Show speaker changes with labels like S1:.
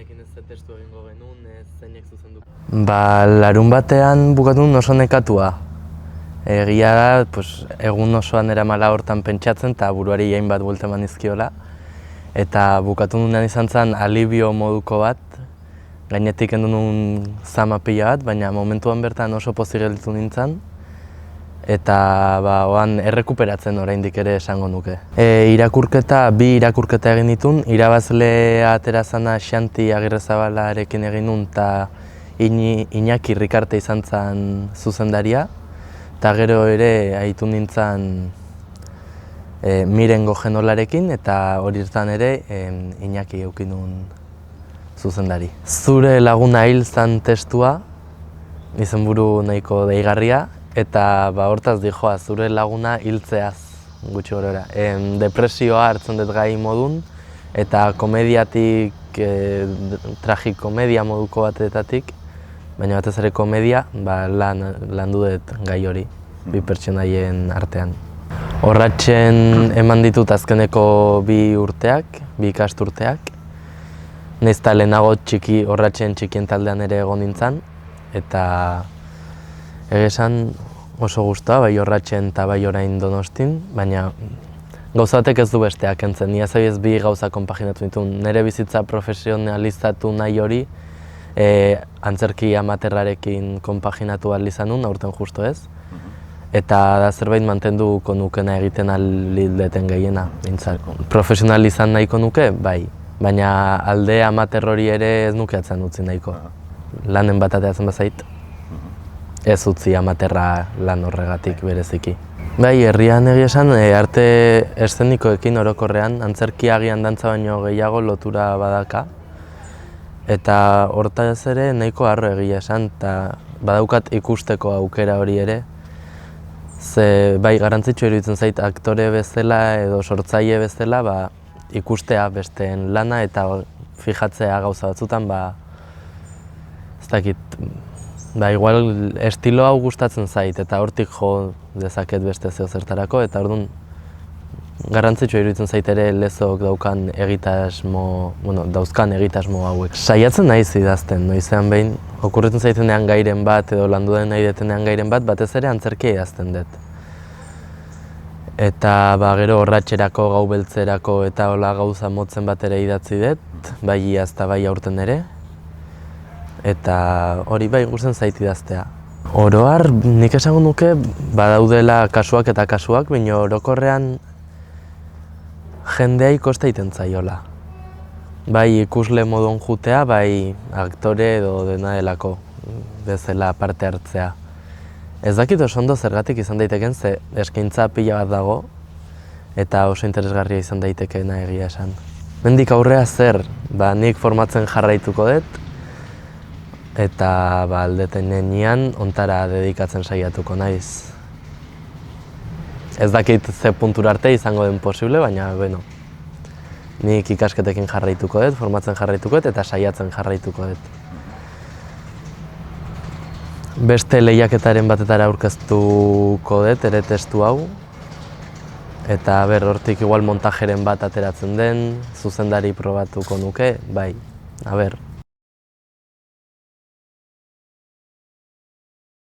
S1: zenekin ez testu egingo genuen, ez zeinek zuzendu.
S2: Larun batean bukatu oso nekatua. Egia da, egun osoan eramala hortan pentsatzen eta buruari hainbat buelta eman dizkiola. Eta bukatu nunean izan zen alibio moduko bat, gainetik kendu nuen zama pila bat, baina momentuan bertan oso pozik gelditu nintzen. Eta oan errekuperatzen oraindik ere esango nuke. Bi irakurketa egin ditun, irabazlea atera zana Xanti Agirrezabalarekin egin nun eta Iñaki Rikarte izan zen zuzendaria. Eta gero ere haitu nintzen Miren Gojenolarekin eta hori irtan ere Iñaki eukin nuen zuzendari. Zure laguna hil zen testua, izenburu nahiko deigarria, eta hortaz dijoa zure laguna hiltzeaz gutxi gorera. Depresioa hartzen dut gai modun, eta komediatik, tragikomedia moduko batetatik, baina batez ere komedia, landu dut gai hori, bi pertsonaien artean. Orratzen eman ditut azkeneko bi ikasturteak. Nahiz eta lehenago orratzen txikien taldean ere egon nintzen, eta egesan oso guztua, bai orratzen eta bai orain Donostin, baina gauza batek ez du besteak kentzen. Ni ez bi gauza konpaginatu ditun. Nire bizitza profesionalizatu nahi hori antzerki amaterrarekin konpaginatu ahal izan nun, aurten justo ez. Eta da zerbait mantenduko nukena egiten ahal gehiena, bintzat. Profesional izan nahiko nuke, bai. Baina alde amater hori ere ez nuke atzen utzi nahiko. Lanen bat ateatzen bazait. Ez utzi amaterra lan horregatik bereziki. Bai, herrian egia esan, arte eszenikoekin orokorrean, antzerki agian dantza baino gehiago lotura badaka. Eta hortaz ere nahiko harro egia esan, eta badaukat ikusteko aukera hori ere. Ze bai, garrantzitsu iruditzen zait aktore bezala edo sortzaile bezala ikustea besteen lana eta fijatzea gauza batzutan, ez dakit, igual estilo hau gustatzen zait eta hortik jo dezaket beste zertarako, eta orduan garrantzitsua iruditzen zait ere lezok dauzkan egitasmo hauek. Saiatzen naiz idazten, noizean behin, okurritzen zaitenean gairen bat edo landu den nahi detenean gairen bat, batez ere antzerkia idazten dut. Eta gero orratxerako, gau beltzerako eta hola gauza motzen bat ere idatzi dut, bai iaz eta bai aurten ere. Eta hori bai gusten zait idaztea. Oroar, nik esango nuke badaudela kasuak eta kasuak, baina orokorrean jendea ikosta egiten zaiola. Bai ikusle modon jutea, bai aktore edo dena delako bezala parte hartzea. Ez dakit oso ondo zergatik izan daiteken, ze eskaintza pila bat dago eta oso interesgarria izan daitekeena egia esan. Mendik aurrea zer, nik formatzen jarraituko dut, eta aldeten nenean ontara dedikatzen saiatuko naiz. Ez dakit ze puntura arte izango den posible, baina nik ikasketekin jarraituko dut, formatzen jarraituko dut eta saiatzen jarraituko dut. Beste lehiaketaren batetara aurkeztuko dut ere testu hau. Eta hortik igual montajeren bat ateratzen den, zuzendari probatuko nuke, bai,